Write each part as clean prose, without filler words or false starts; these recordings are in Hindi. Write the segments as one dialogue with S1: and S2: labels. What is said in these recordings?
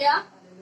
S1: हालेलुया।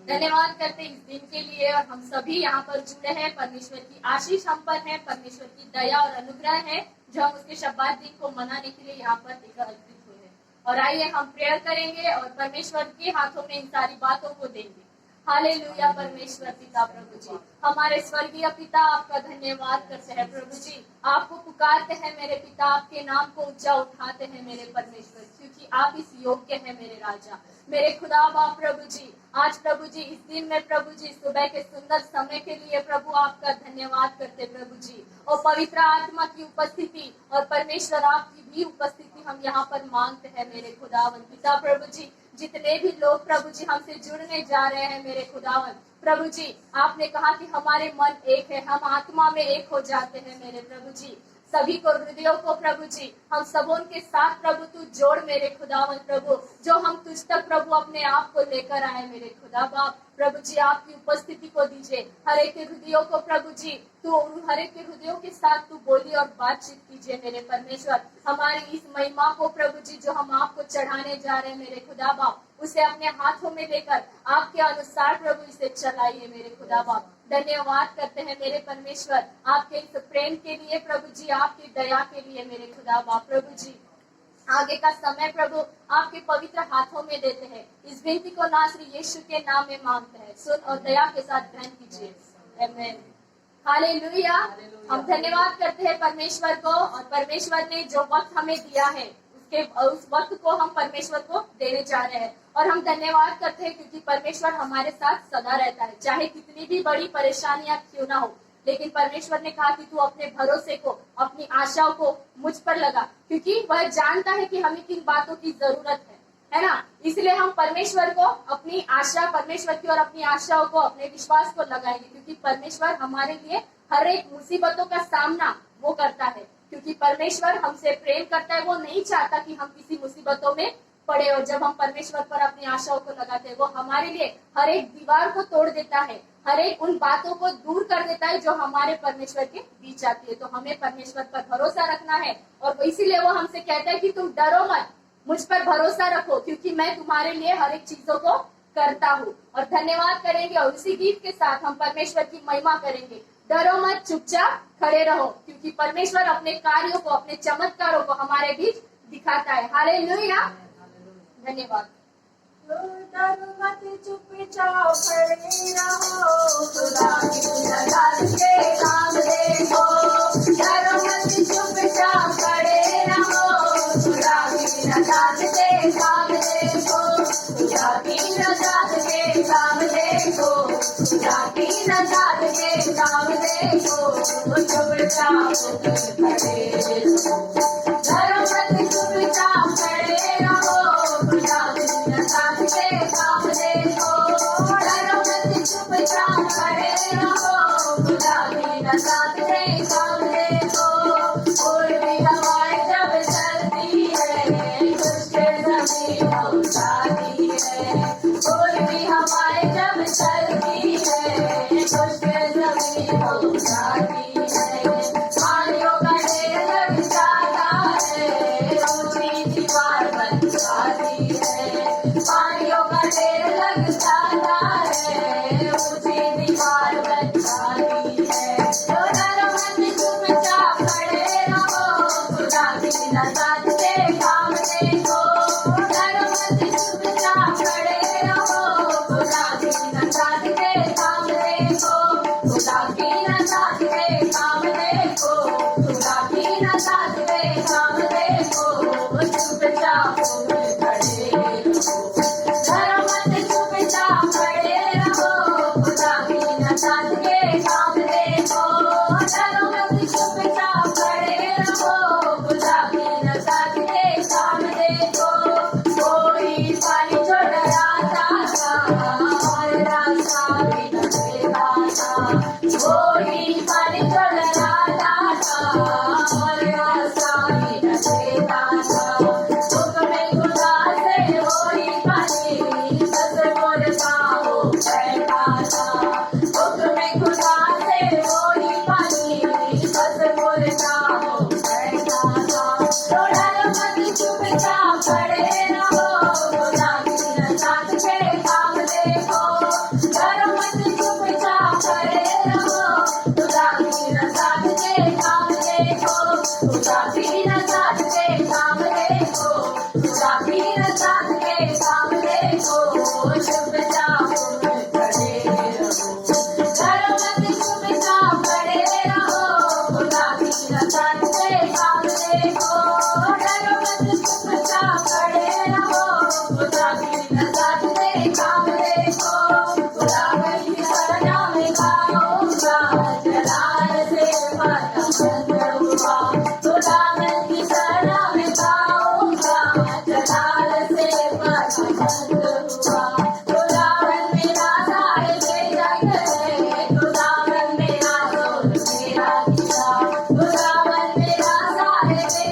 S1: धन्यवाद करते हैं इस दिन के लिए और हम सभी यहाँ पर जुड़े हैं। परमेश्वर की आशीष हम पर है, परमेश्वर की दया और अनुग्रह है जो हम उसके शब्बात दिन को मनाने के लिए यहाँ पर एकत्रित हुए हैं। और आइए हम प्रेयर करेंगे और परमेश्वर के हाथों में इन सारी बातों को देंगे। हालेलुया। परमेश्वर पिता प्रभु जी, हमारे स्वर्गीय पिता, आपका धन्यवाद करते हैं प्रभु जी। आपको पुकारते हैं मेरे पिता, आपके नाम को ऊंचा उठाते हैं मेरे परमेश्वर, क्योंकि आप इस योग्य हैं मेरे राजा, मेरे खुदा बाप प्रभु जी। आज प्रभु जी इस दिन में प्रभु जी सुबह के सुंदर समय के लिए प्रभु आपका धन्यवाद करते प्रभु जी। और पवित्र आत्मा की उपस्थिति और परमेश्वर आपकी भी उपस्थिति हम यहाँ पर मांगते हैं मेरे खुदावन पिता प्रभु जी। जितने भी लोग प्रभु जी हमसे जुड़ने जा रहे हैं मेरे खुदावन प्रभु जी, आपने कहा कि हमारे मन एक है, हम आत्मा में एक हो जाते हैं मेरे प्रभु जी। सभी को हृदयों को प्रभु जी हम सबों के साथ प्रभु तू जोड़ मेरे खुदावन प्रभु, जो हम तुझ तक प्रभु अपने आप को लेकर आए मेरे खुदा बाप प्रभु जी। आपकी उपस्थिति को दीजिए हर एक के हृदयों को प्रभु जी, तू हर एक के हृदयों के साथ तू बोली और बातचीत कीजिए मेरे परमेश्वर। हमारी इस महिमा को प्रभु जी जो हम आपको चढ़ाने जा रहे हैं मेरे खुदा बाप, उसे अपने हाथों में लेकर आपके अनुसार प्रभु इसे चलाइए मेरे खुदा बाप। धन्यवाद करते हैं मेरे परमेश्वर आपके इस प्रेम के लिए प्रभु जी, आपकी दया के लिए मेरे खुदा बाप प्रभु जी। आगे का समय प्रभु आपके पवित्र हाथों में देते हैं। इस विनती को नासरी यीशु के नाम में मांगते हैं, सुन और दया के साथ ग्रहण कीजिए। आमीन। हालेलुया। हम धन्यवाद करते हैं परमेश्वर को, और परमेश्वर ने जो वक्त हमें दिया है उस वक्त को हम परमेश्वर को देने जा रहे हैं। और हम धन्यवाद करते हैं क्योंकि परमेश्वर हमारे साथ सदा रहता है, चाहे कितनी भी बड़ी परेशानियां क्यों ना हो। लेकिन परमेश्वर ने कहा कि तू अपने भरोसे को, अपनी आशाओं को मुझ पर लगा, क्योंकि वह जानता है कि हमें किन बातों की जरूरत है ना। इसलिए हम परमेश्वर को अपनी आशा, परमेश्वर की और अपनी आशाओं को, अपने विश्वास को लगाएंगे, क्योंकि परमेश्वर हमारे लिए हर एक मुसीबतों का सामना वो करता है। क्योंकि परमेश्वर हमसे प्रेम करता है, वो नहीं चाहता कि हम किसी मुसीबतों में पड़े। और जब हम परमेश्वर पर अपनी आशाओं को लगाते हैं, वो हमारे लिए हर एक दीवार को तोड़ देता है, हर एक उन बातों को दूर कर देता है जो हमारे परमेश्वर के बीच आती है। तो हमें परमेश्वर पर भरोसा रखना है, और इसीलिए वो हमसे कहता है कि तुम डरो मत, मुझ पर भरोसा रखो, क्योंकि मैं तुम्हारे लिए हर एक चीजों को करता हूँ। और धन्यवाद करेंगे और उसी गीत के साथ हम परमेश्वर की महिमा करेंगे। डरो मत, चुपचाप खड़े रहो, क्योंकि परमेश्वर अपने कार्यों को, अपने चमत्कारों को हमारे बीच दिखाता है। हालेलुया। धन्यवाद।
S2: डरो मत, चुपचाप खड़े रहो, खुदा की नज़र के सामने हो। डरो मत, चुपचाप खड़े रहो, खुदा की नज़र के सामने हो। खुदा की नज़र के सामने हो, खुदा की नज़र के सामने हो। चुपचाप खड़े रहो, डरो मत, चुपचाप खड़े रहो, खुदा की नज़र के सामने हो। डरो मत, चुपचाप खड़े रहो, खुदा की नज़र के सामने हो। और भी हवाएं जब चलती है, खुश्क ज़मीं हो जाती है। और भी हवाएं जब चलती है, खुश्क ज़मीं हो जाती है। पानियों का ढेर लग जाता है, ऊंची दीवार बन जाती है। पानियों का ढेर लग जाता है, ऊंची दीवार बन जाती है। तो डरो मत, चुपचाप खड़े रहो, खुदा की नज़र के सामने हो। डरो मत, चुपचाप खड़े रहो, खुदा की नज़र के सामने हो। खुदा की नज़र के सामने हो, खुदा की नज़र के सामने हो। चुपचाप खड़े रहो, डरो मत, चुपचाप खड़े रहो, खुदा की नज़र के सामने हो। डरो मत, चुपचाप खड़े रहो, खुदा की नज़र के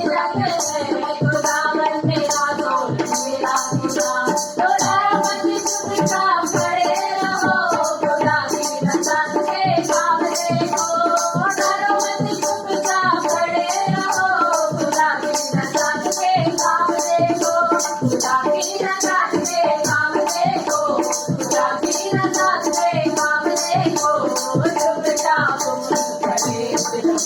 S2: रंग है खुदावन मेरा डोल मेरा खुदा तो डरो मत चुपचाप खड़े रहो खुदा की रंगत के काम देखो डरो मत चुपचाप खड़े रहो खुदा की रंगत के काम देखो खुदा की रंगत के काम देखो खुदा की रंगत के काम देखो चुपचाप खड़े रहो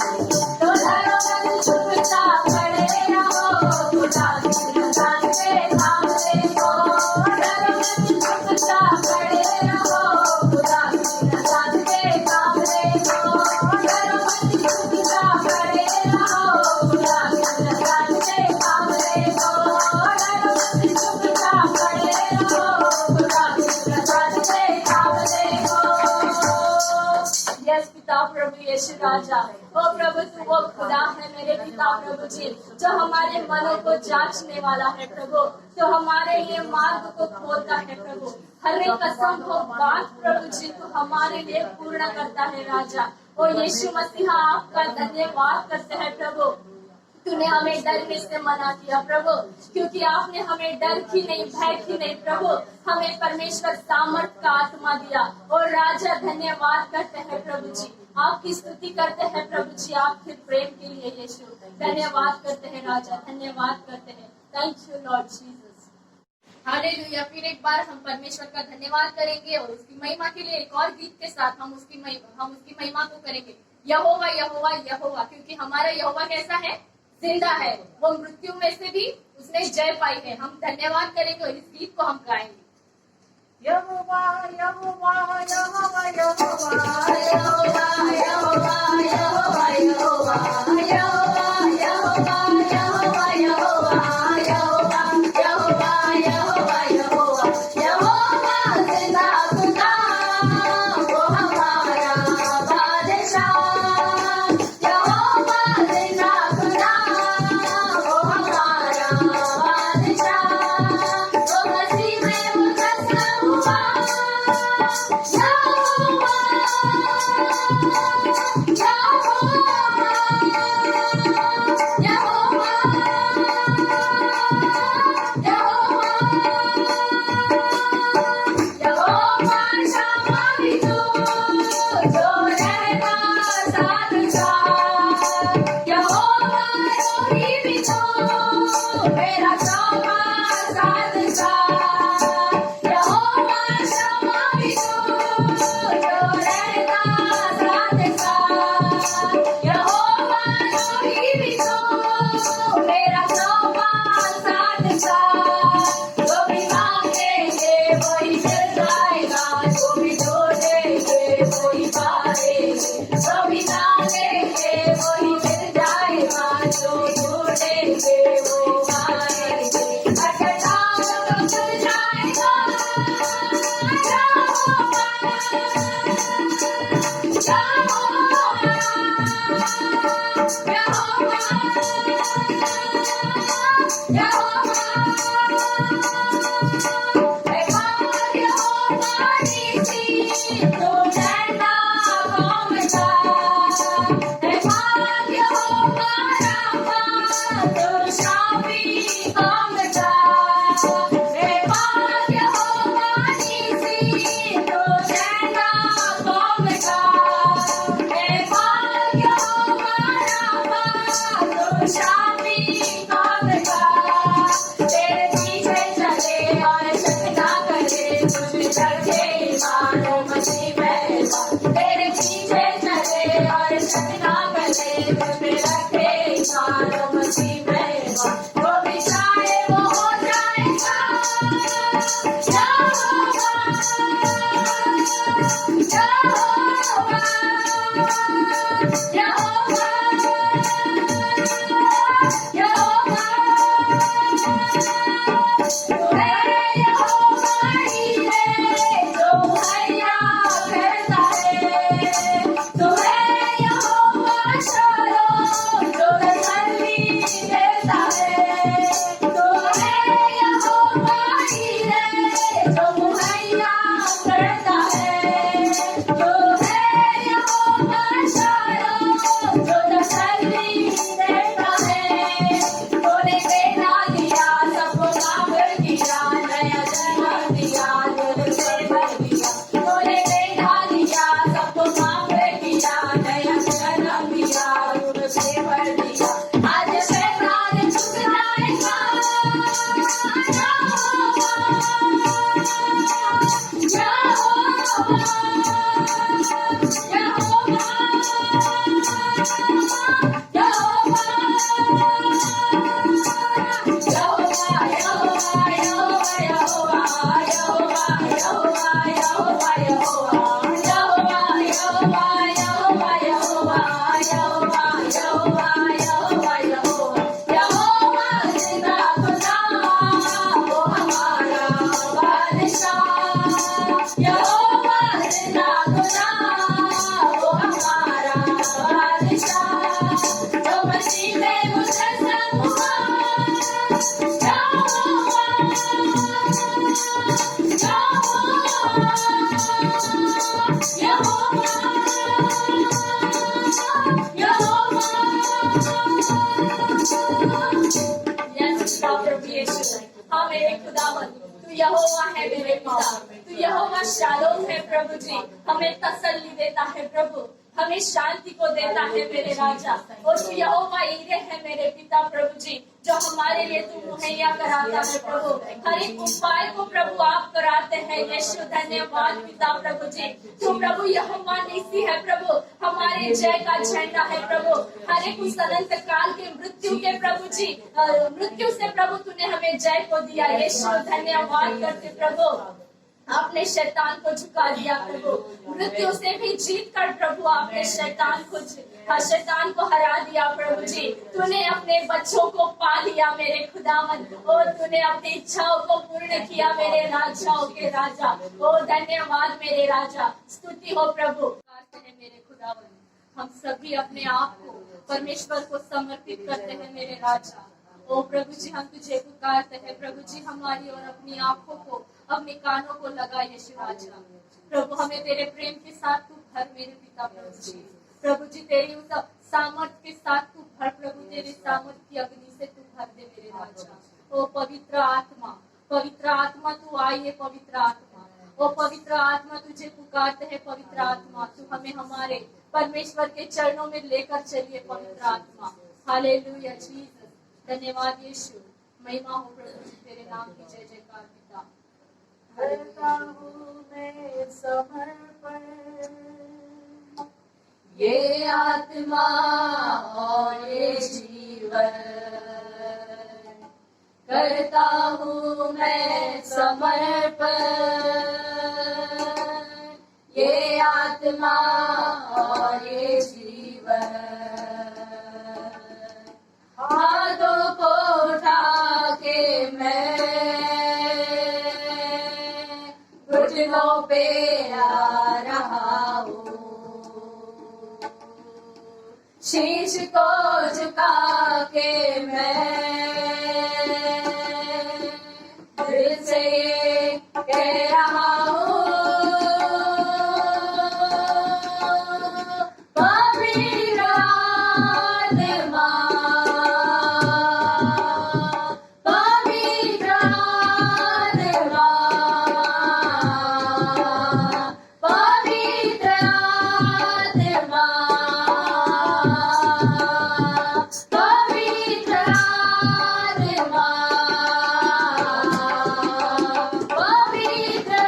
S2: तो डरो मत चुपचाप खड़े रहो खुदा की रंगत के काम देखो डरो मत चुपचाप खड़े रहो खुदा की रंगत के काम देखो डरो मत चुपचाप खड़े रहो खुदा की रंगत के काम देखो डरो मत चुपचाप खड़े रहो खुदा की रंगत के काम देखो।
S1: यस पिता प्रभु यीशु राजा, ओ प्रभु तू वो खुदा है मेरे पिता प्रभु जी, जो हमारे मनों को जांचने वाला है प्रभु, तो हमारे लिए मार्ग को खोलता है प्रभु, हर एक असंभव बात प्रभु जी तू हमारे लिए पूर्ण करता है राजा। ओ यीशु मसीहा आपका धन्यवाद करते हैं प्रभु, तूने हमें डरने से मना किया प्रभु, क्योंकि आपने हमें डर की नहीं भय की नहीं प्रभु, हमें परमेश्वर सामर्थ का आत्मा दिया। और राजा धन्यवाद करते हैं प्रभु जी, आपकी स्तुति करते हैं प्रभु जी, आपके प्रेम के लिए यीशु धन्यवाद करते हैं राजा, धन्यवाद करते हैं। Thank you Lord Jesus. Hallelujah. फिर एक बार हम परमेश्वर का धन्यवाद करेंगे और उसकी महिमा के लिए एक और गीत के साथ हम उसकी महिमा को करेंगे। यहोवा यहोवा यहोवा, क्योंकि हमारा यहोवा कैसा है? जिंदा है, वो मृत्यु में से भी उसने जय पाई है। हम धन्यवाद करेंगे और इस गीत को हम गाएंगे।
S2: यहोवा यहोवा यहोवा यहोवा यहोवा यहोवा यहोवा यहोवा यहोवा यहोवा यहोवा यहोवा यहोवा यहोवा यहोवा यहोवा यहोवा जिंदा खुदा वो हमारा बादशाह यहोवा जिंदा खुदा वो हमारा बादशाह वो मसीह में मुकद्दस हुआ यहोवा वो बिछाए वो
S1: हाँ मेरे खुदावन, तू यहोवा है मेरे पिता, तू यहोवा शालोम है प्रभु जी। हमें तसल्ली देता है प्रभु, हमें शांति को देता है मेरे राजा। और तू यहोवा ईरे है मेरे पिता प्रभु जी, जो हमारे लिए तू मुहैया कराता है प्रभु। हर एक उपाय को प्रभु आप कराते हैं यीशु। धन्यवाद पिता प्रभु जी। तू प्रभु यहोवा निसी है प्रभु, हमारे जय का झंडा है प्रभु। हर एक उस अनंत काल के मृत्यु के प्रभु जी, मृत्यु से प्रभु तूने हमें जय को दिया यीशु। धन्यवाद करते प्रभु, आपने शैतान को झुका दिया प्रभु। मृत्यु से भी जीत कर प्रभु आपने शैतान को हरा दिया प्रभु जी। तूने अपने बच्चों को पा लिया मेरे खुदावन, और तूने अपनी इच्छाओं को पूर्ण किया मेरे राजाओं के राजा। ओ धन्यवाद मेरे राजा, स्तुति हो प्रभु। मेरे खुदावन, हम सभी अपने आप को परमेश्वर को समर्पित करते हैं मेरे राजा। ओ प्रभु जी, हम तुझे पुकारते हैं प्रभु जी, हमारी और अपनी आंखों को, अपने कानों को लगा यीशु राजा। प्रभु हमें तेरे प्रेम के साथ तू भर मेरे पिता प्रभु जी। प्रभु जी तेरी उस सामर्थ के साथ तू भर प्रभु, तेरी सामर्थ की अग्नि से तू भर दे मेरे राजा। ओ पवित्र आत्मा तू आइए पवित्र आत्मा। ओ पवित्र आत्मा तुझे पुकारते हैं पवित्र आत्मा, तू हमें हमारे परमेश्वर के चरणों में लेकर चलिए पवित्र आत्मा। Hallelujah Jesus. धन्यवाद यीशु, महिमा हो प्रभु जी तेरे नाम की। जय जयकार पिता।
S2: करता हूँ मैं समर्पण, ये आत्मा और ये जीवन। करता हूँ मैं समर्पण, ये आत्मा और ये जीवन। हाथों को उठा के मैं घुटनों पे आ रहा हूँ, शीश को झुका के मैं दिल से ये कह रहा हूँ, पवित्र आत्मा, पवित्र आत्मा, पवित्र आत्मा, पवित्र आत्मा, पवित्र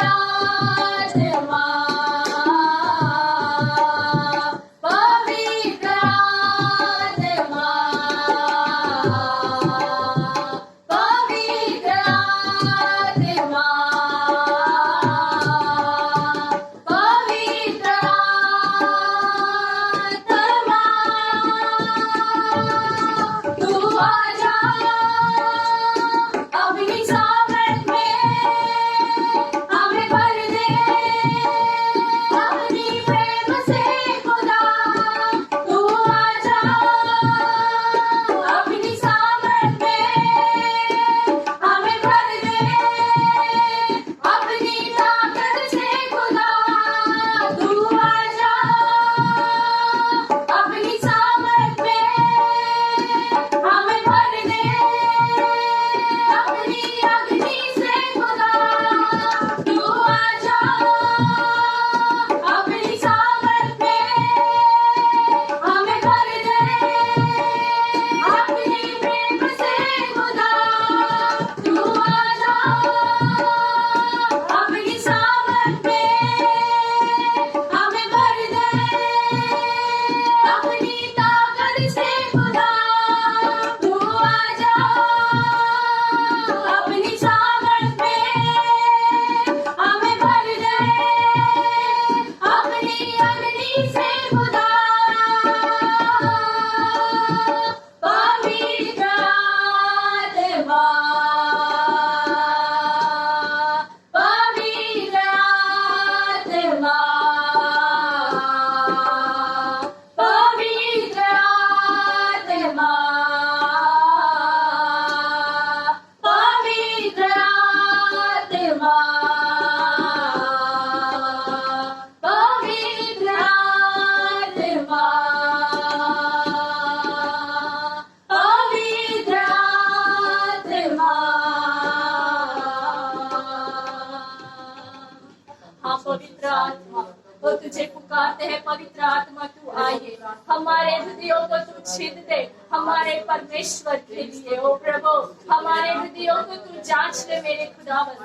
S1: तुझे पुकारते हैं पवित्र आत्मा तू आइए, हमारे हृदयों को तू छेद दे हमारे परमेश्वर के लिए। ओ प्रभु हमारे हृदयों को तू जांच ले मेरे खुदावन,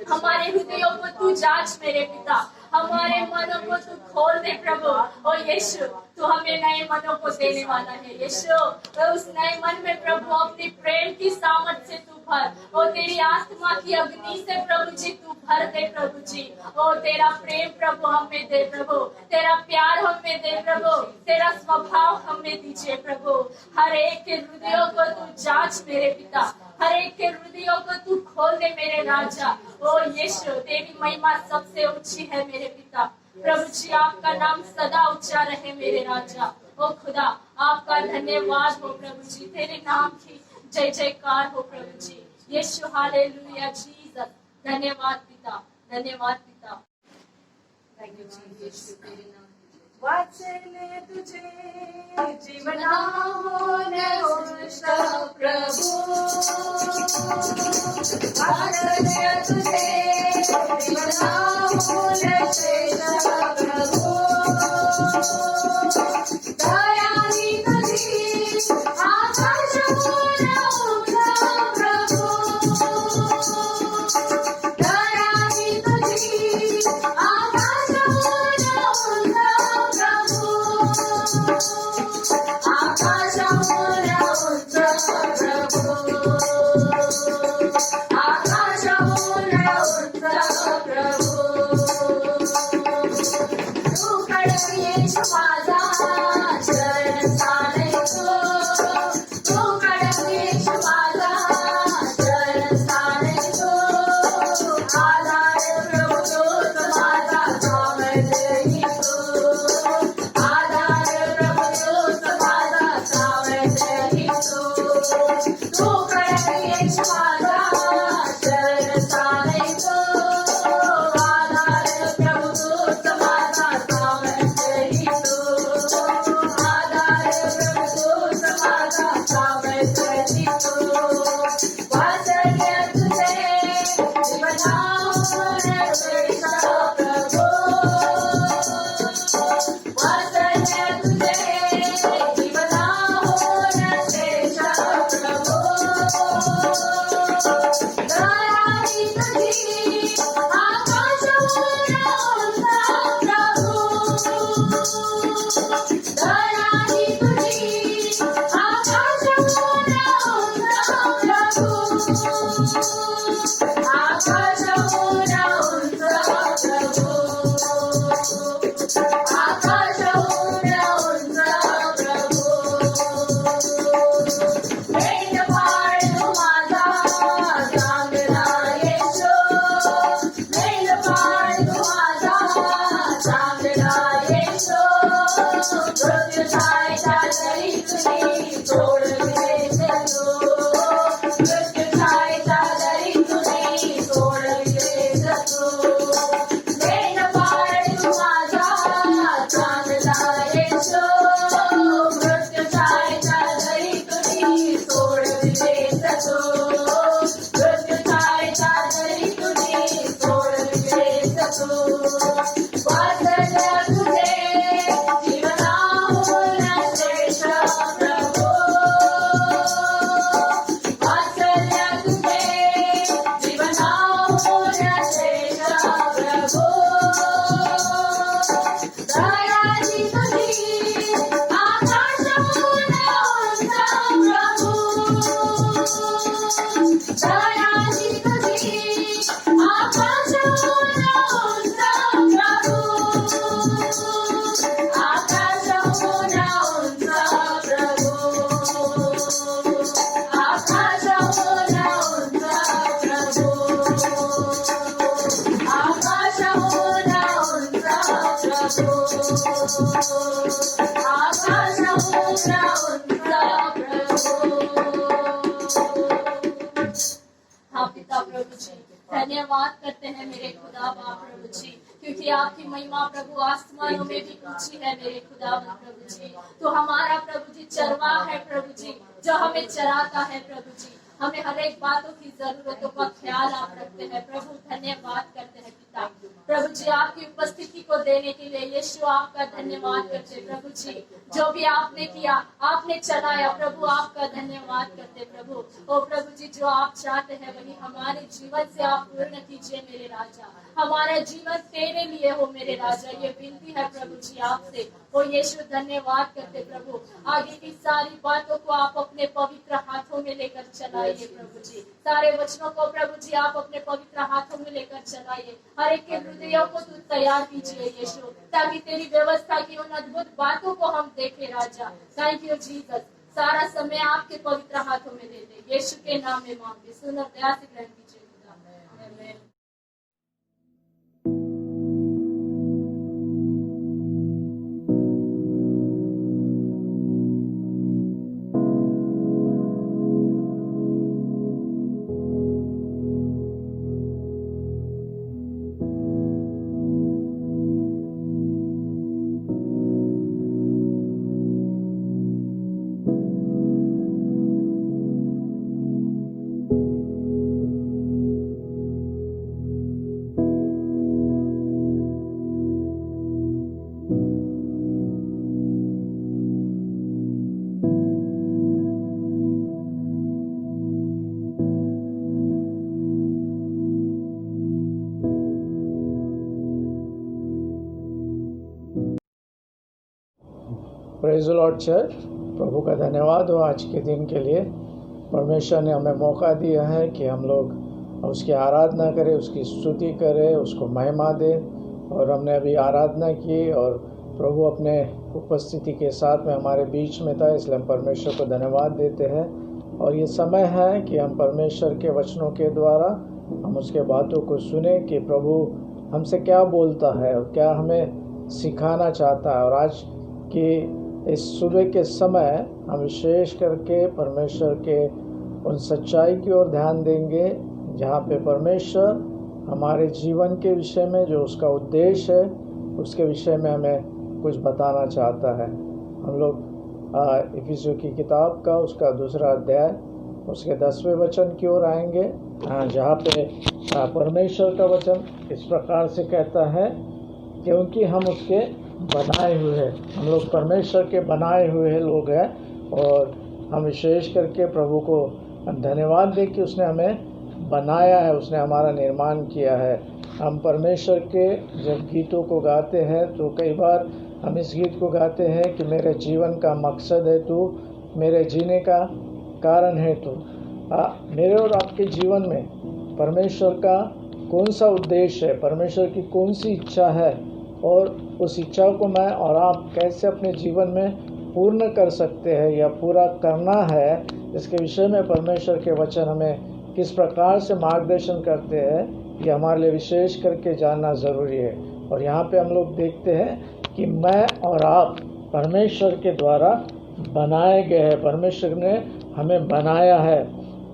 S1: हमारे हृदयों को तू जांच मेरे पिता, हमारे मनों को तू खोल दे प्रभु। ओ यीशु तू हमें नए मनों को देने वाला है यीशु, तो उस नए मन में प्रभु अपनी प्रेम की सामर्थ से तू भर, ओ तेरी आत्मा की अग्नि से प्रभु जी तू भर दे प्रभु जी। ओ तेरा प्रेम प्रभु हमें दे प्रभु, तेरा प्यार हमें दे प्रभु, तेरा स्वभाव हमें दीजिए प्रभु। हर एक के हृदयों को तू जांच मेरे पिता, हर एक के हृदयों को तू खोल दे मेरे राजा। ओ यीशु तेरी महिमा सबसे ऊंची है मेरे पिता, प्रभु जी आपका नाम सदा ऊंचा रहे मेरे राजा। ओ खुदा आपका धन्यवाद हो प्रभु जी, तेरे नाम की जय जयकार हो प्रभु जी। यीशु हालेलुया जीसस, धन्यवाद पिता, धन्यवाद पिता। थैंक यू जी यीशु तेरे नाम
S2: वाचले तुझे जीवनाहून उष्ट प्रभु, वाचले तुझे जीवनाहून श्रेष्ठ प्रभु, दयानी तुझी आकाशहून उष्ट प्रभु, दयानी तुझी आकाशहून उष्ट आकाशहून उंच प्रभु, आकाशहून उंच प्रभु, तू खडकेश माझा शरण स्थानेचो, तू खडकेश माझा शरण स्थानेचो, आधार प्रभु तोच माझा सावध घेतो, आधार प्रभु तोच माझा सावध घेतो, तू खडकेश माझा शरण स्थानेचो, आधार प्रभु तोच माझा सावध घेतो, आधार प्रभु तोच माझा सावध घेतो, वाचले तुझे जीवनाहून श्रेष्ठ प्रभु, वाचले तुझे जीवनाहून श्रेष्ठ प्रभु, दयानी तुझी आकाशहून उंच प्रभु, दयानी तुझी आकाशहून उंच प्रभु, आकाशहून उंच प्रभु, आकाशहून उंच प्रभु, मेंढपाळ तू माझा चांगला येशू, मेंढपाळ तू माझा चांगला येशू, मृत्यूछायेच्या जरी तुझी सोडविले जगू, मृत्यूछायेच्या जरी तुझी सोडविले जगू, मेंढपाळ तू माझा चांगला येशू, मृत्यूछायेच्या जरी तुझी सोडविले जगू, मृत्यूछायेच्या जरी तुझी सोडविले जगू, वाचले तुझे जीवनाहून श्रेष्ठ प्रभु, वाचले तुझे जीवनाहून श्रेष्ठ प्रभु, दयानी तुझी आकाशहून उंच प्रभु, दयानी तुझी आकाशहून उंच प्रभु, आकाशहून उंच प्रभु, आकाशहून उंच प्रभु, आकाशहून उंच प्रभु, आकाशहून उंच प्रभु।
S1: हाँ पिता प्रभु जी, धन्यवाद करते हैं मेरे खुदा बाप प्रभु जी, क्योंकि आपकी महिमा प्रभु आसमानों में भी ऊंची है मेरे खुदा प्रभु जी। तो हमारा प्रभु जी चरवाहा है प्रभु जी, जो हमें चराता है प्रभु जी। हमें हर एक बातों की जरूरतों का ख्याल आप रखते हैं प्रभु। धन्यवाद करते हैं पिता प्रभु जी, आपकी उपस्थिति को देने के लिए यीशु आपका धन्यवाद करते प्रभु जी। जो भी आपने किया, आपने चलाया प्रभु, आपका धन्यवाद करते प्रभु। ओ प्रभु जी, जो आप चाहते हैं वही हमारे जीवन से आप पूर्ण कीजिए मेरे राजा। हमारा जीवन तेरे लिए हो मेरे राजा, ये विनती है प्रभु जी आपसे। ओ यीशु धन्यवाद करते प्रभु। आगे की सारी बातों को आप अपने पवित्र हाथों में लेकर चलाइए प्रभु जी। सारे वचनों को प्रभु जी आप अपने पवित्र हाथों में लेकर चलाइए। हर एक के हृदयों को तू तैयार कीजिए यीशु, ताकि तेरी व्यवस्था की उन अद्भुत बातों को हम देखें राजा। Thank you Jesus. सारा समय आपके पवित्र हाथों में दे दे, यीशु के नाम में मांगते, सुन और दया से ग्रहण कीजिए खुदा। आमीन।
S3: Praise the Lord church. प्रभु का धन्यवाद हो आज के दिन के लिए। परमेश्वर ने हमें मौका दिया है कि हम लोग उसकी आराधना करें, उसकी स्तुति करें, उसको महिमा दें। और हमने अभी आराधना की और प्रभु अपने उपस्थिति के साथ में हमारे बीच में था, इसलिए हम परमेश्वर को धन्यवाद देते हैं। और ये समय है कि हम परमेश्वर के वचनों के द्वारा हम उसके बातों को सुने कि प्रभु हमसे क्या बोलता है और क्या हमें सिखाना चाहता है। और आज की इस सुबह के समय हम विशेष करके परमेश्वर के उन सच्चाई की ओर ध्यान देंगे जहाँ पे परमेश्वर हमारे जीवन के विषय में, जो उसका उद्देश्य है, उसके विषय में हमें कुछ बताना चाहता है। हम लोग इफिसियों की किताब का उसका 2 अध्याय उसके 10वें वचन की ओर आएंगे, जहाँ पे परमेश्वर का वचन इस प्रकार से कहता है, क्योंकि हम उसके बनाए हुए हैं। हम लोग परमेश्वर के बनाए हुए लोग हैं और हम विशेष करके प्रभु को धन्यवाद दें कि उसने हमें बनाया है, उसने हमारा निर्माण किया है। हम परमेश्वर के जब गीतों को गाते हैं तो कई बार हम इस गीत को गाते हैं कि मेरे जीवन का मकसद है तू, मेरे जीने का कारण है तू। मेरे और आपके जीवन में परमेश्वर का कौन सा उद्देश्य है, परमेश्वर की कौन सी इच्छा है और उस इच्छा को मैं और आप कैसे अपने जीवन में पूर्ण कर सकते हैं या पूरा करना है, इसके विषय में परमेश्वर के वचन हमें किस प्रकार से मार्गदर्शन करते हैं, ये हमारे लिए विशेष करके जानना ज़रूरी है। और यहाँ पे हम लोग देखते हैं कि मैं और आप परमेश्वर के द्वारा बनाए गए हैं। परमेश्वर ने हमें बनाया है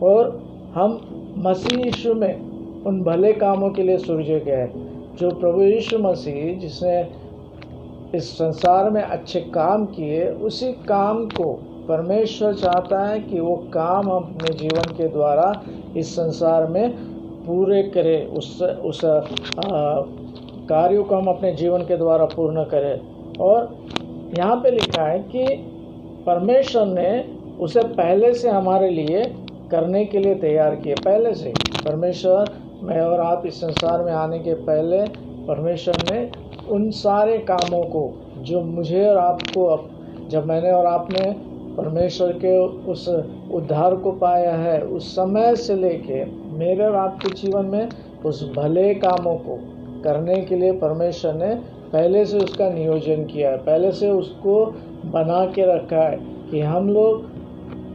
S3: और हम मसीह यीशु में उन भले कामों के लिए सृजे गए हैं जो प्रभु यीशु मसीह जिसने इस संसार में अच्छे काम किए, उसी काम को परमेश्वर चाहता है कि वो काम हम अपने जीवन के द्वारा इस संसार में पूरे करें। उस कार्यों को हम अपने जीवन के द्वारा पूर्ण करें। और यहाँ पे लिखा है कि परमेश्वर ने उसे पहले से हमारे लिए करने के लिए तैयार किए। पहले से परमेश्वर, मैं और आप इस संसार में आने के पहले परमेश्वर ने उन सारे कामों को जो मुझे और आपको, अब जब मैंने और आपने परमेश्वर के उस उद्धार को पाया है, उस समय से लेके मेरे और आपके जीवन में उस भले कामों को करने के लिए परमेश्वर ने पहले से उसका नियोजन किया है, पहले से उसको बना के रखा है कि हम लोग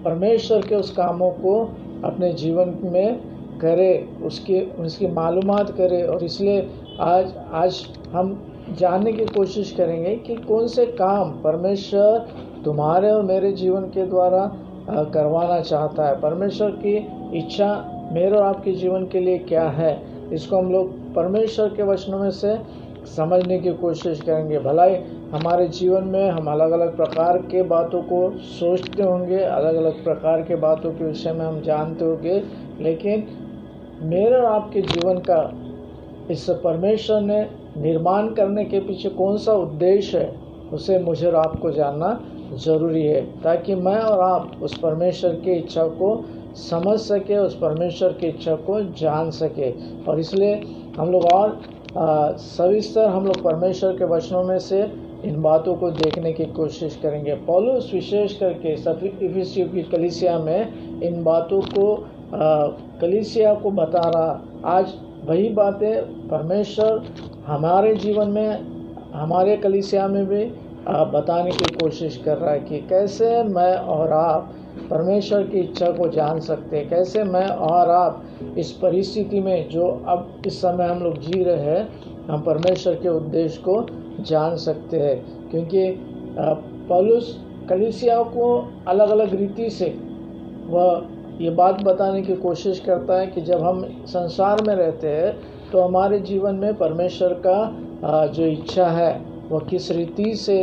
S3: परमेश्वर के उस कामों को अपने जीवन में करें, उसकी मालूमात करें। और इसलिए आज हम जानने की कोशिश करेंगे कि कौन से काम परमेश्वर तुम्हारे और मेरे जीवन के द्वारा करवाना चाहता है, परमेश्वर की इच्छा मेरे और आपके जीवन के लिए क्या है। इसको हम लोग परमेश्वर के वचनों में से समझने की कोशिश करेंगे। भलाई हमारे जीवन में हम अलग अलग प्रकार के बातों को सोचते होंगे, अलग अलग प्रकार के बातों के विषय में हम जानते होंगे, लेकिन मेरे और आपके जीवन का इस परमेश्वर ने निर्माण करने के पीछे कौन सा उद्देश्य है, उसे मुझे और आपको जानना ज़रूरी है, ताकि मैं और आप उस परमेश्वर की इच्छा को समझ सके, उस परमेश्वर की इच्छा को जान सके। और इसलिए हम लोग और सविस्तर हम लोग परमेश्वर के वचनों में से इन बातों को देखने की कोशिश करेंगे। पौलुस विशेष करके इफिसियों की कलीसिया में इन बातों को कलीसिया को बता रहा। आज वही बातें परमेश्वर हमारे जीवन में, हमारे कलीसिया में भी बताने की कोशिश कर रहा है कि कैसे मैं और आप परमेश्वर की इच्छा को जान सकते हैं, कैसे मैं और आप इस परिस्थिति में जो अब इस समय हम लोग जी रहे हैं, हम परमेश्वर के उद्देश्य को जान सकते हैं। क्योंकि पौलुस कलीसिया को अलग अलग रीति से वह ये बात बताने की कोशिश करता है कि जब हम संसार में रहते हैं तो हमारे जीवन में परमेश्वर का जो इच्छा है वह किस रीति से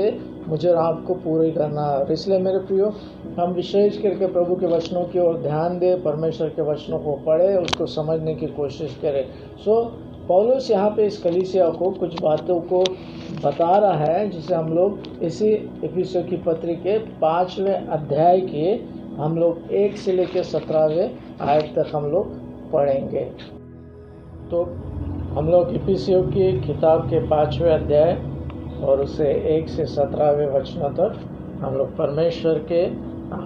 S3: मुझे और आपको पूरी करना है। और इसलिए मेरे प्रियो, हम विशेष करके प्रभु के वचनों की ओर ध्यान दें, परमेश्वर के वचनों को पढ़ें, उसको समझने की कोशिश करें। पौलुस यहाँ पे इस कलीसिया को कुछ बातों को बता रहा है, जिसे हम लोग इसी इफिसियों की पत्री के 5वें अध्याय के हम लोग 1 से लेकर 17वें आयत तक हम लोग पढ़ेंगे। तो हम लोग इफिसियों की किताब के 5वें अध्याय और उसे 1 से 17वें वचनों तक हम लोग परमेश्वर के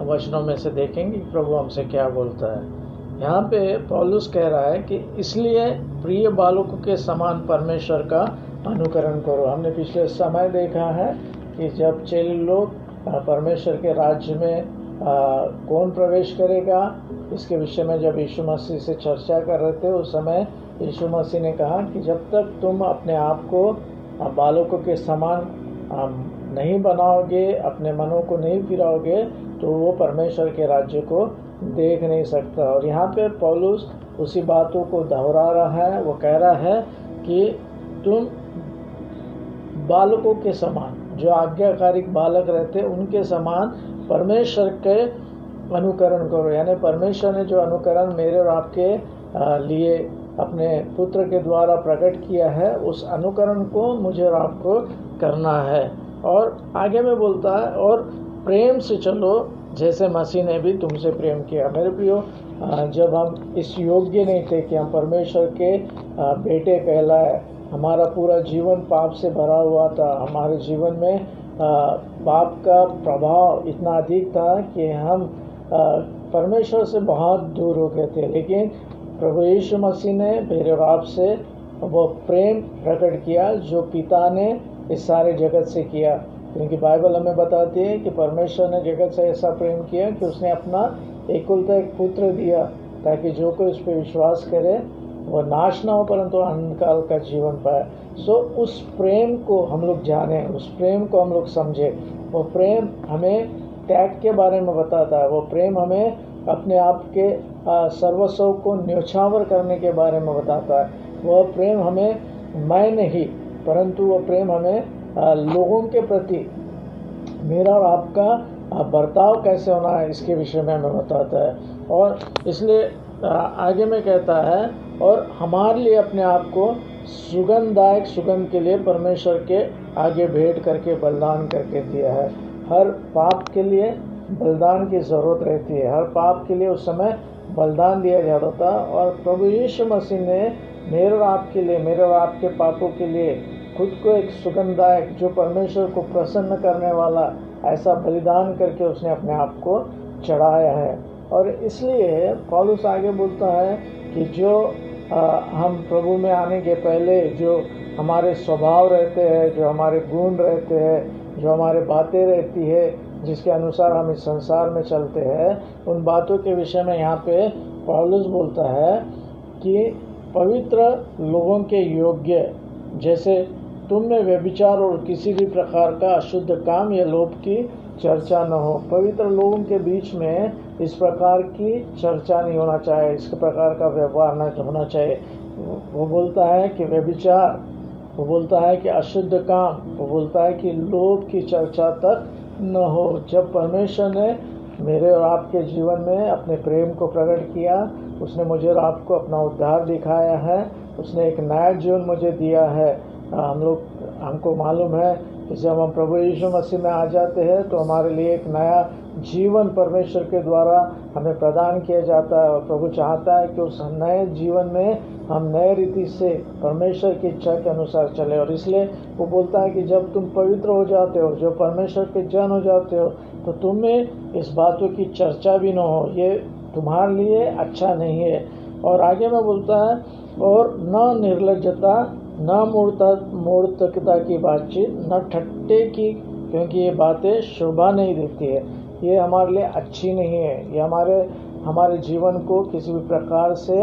S3: वचनों में से देखेंगे कि प्रभु हमसे क्या बोलता है। यहाँ पे पौलुस कह रहा है कि इसलिए प्रिय बालकों के समान परमेश्वर का अनुकरण करो। हमने पिछले समय देखा है कि जब चेले लोग परमेश्वर के राज्य में कौन प्रवेश करेगा, इसके विषय में जब यीशु मसीह से चर्चा कर रहे थे, उस समय यीशु मसीह ने कहा कि जब तक तुम अपने आप को बालकों के समान नहीं बनाओगे, अपने मनों को नहीं फिराओगे, तो वो परमेश्वर के राज्य को देख नहीं सकता। और यहाँ पे पौलुस उसी बातों को दोहरा रहा है। वो कह रहा है कि तुम बालकों के समान, जो आज्ञाकारिक बालक रहते उनके समान परमेश्वर के अनुकरण करो। यानी परमेश्वर ने जो अनुकरण मेरे और आपके लिए अपने पुत्र के द्वारा प्रकट किया है, उस अनुकरण को मुझे और आपको करना है। और आगे में बोलता है, और प्रेम से चलो जैसे मसीह ने भी तुमसे प्रेम किया। मेरे प्रियो, जब हम इस योग्य नहीं थे कि हम परमेश्वर के बेटे कहलाए, हमारा पूरा जीवन पाप से भरा हुआ था, हमारे जीवन में पाप का प्रभाव इतना अधिक था कि हम परमेश्वर से बहुत दूर हो गए थे। लेकिन प्रभु यीशु मसीह ने मेरे और आपसे वो प्रेम प्रकट किया जो पिता ने इस सारे जगत से किया। क्योंकि बाइबल हमें बताती है कि परमेश्वर ने जगत से ऐसा प्रेम किया कि उसने अपना एकलौता एक पुत्र दिया, ताकि जो कोई उस पर विश्वास करे वह नाश ना हो परंतु अनंत काल का जीवन पाए। उस प्रेम को हम लोग जाने, उस प्रेम को हम लोग समझे। वो प्रेम हमें त्याग के बारे में बताता है। वो प्रेम हमें अपने आप के सर्वस्व को न्योछावर करने के बारे में बताता है। वह प्रेम हमें मैं नहीं, परंतु वह प्रेम हमें लोगों के प्रति मेरा और आपका बर्ताव कैसे होना है, इसके विषय में हमें बताता है। और इसलिए आगे में कहता है, और हमारे लिए अपने आप को सुगंधदायक सुगंध के लिए परमेश्वर के आगे भेंट करके बलिदान करके दिया है। हर पाप के लिए बलिदान की ज़रूरत रहती है। हर पाप के लिए उस समय बलिदान दिया जाता था। और प्रभु यीशु मसीह ने मेरे और आपके लिए, मेरे और आपके पापों के लिए खुद को एक सुगंधदायक, जो परमेश्वर को प्रसन्न करने वाला ऐसा बलिदान करके उसने अपने आप को चढ़ाया है। और इसलिए पौलुस आगे बोलता है कि जो हम प्रभु में आने के पहले जो हमारे स्वभाव रहते हैं, जो हमारे गुण रहते हैं, जो हमारे बातें रहती है, जिसके अनुसार हम इस संसार में चलते हैं, उन बातों के विषय में यहाँ पे पौलुस बोलता है कि पवित्र लोगों के योग्य, जैसे तुम में व्यभिचार और किसी भी प्रकार का अशुद्ध काम या लोभ की चर्चा न हो। पवित्र लोगों के बीच में इस प्रकार की चर्चा नहीं होना चाहिए, इस प्रकार का व्यवहार नहीं होना चाहिए। वो बोलता है कि व्यभिचार वो बोलता है कि अशुद्ध काम, वो बोलता है कि लोभ की चर्चा तक न हो। जब परमेश्वर ने मेरे और आपके जीवन में अपने प्रेम को प्रकट किया, उसने मुझे और आपको अपना उद्धार दिखाया है, उसने एक नया जीवन मुझे दिया है। हमको मालूम है कि जब हम प्रभु यीशु मसीह में आ जाते हैं तो हमारे लिए एक नया जीवन परमेश्वर के द्वारा हमें प्रदान किया जाता है, और प्रभु चाहता है कि उस नए जीवन में हम नए रीति से परमेश्वर की इच्छा के अनुसार चले। और इसलिए वो बोलता है कि जब तुम पवित्र हो जाते हो, जो परमेश्वर के जन हो जाते हो, तो तुम्हें इस बातों की चर्चा भी न हो, ये तुम्हारे लिए अच्छा नहीं है। और आगे में बोलता है, और न निर्लज्जता, न मूर्खता की बातचीत, न ठट्टे की, क्योंकि ये बातें शोभा नहीं देती है, ये हमारे लिए अच्छी नहीं है, ये हमारे जीवन को किसी भी प्रकार से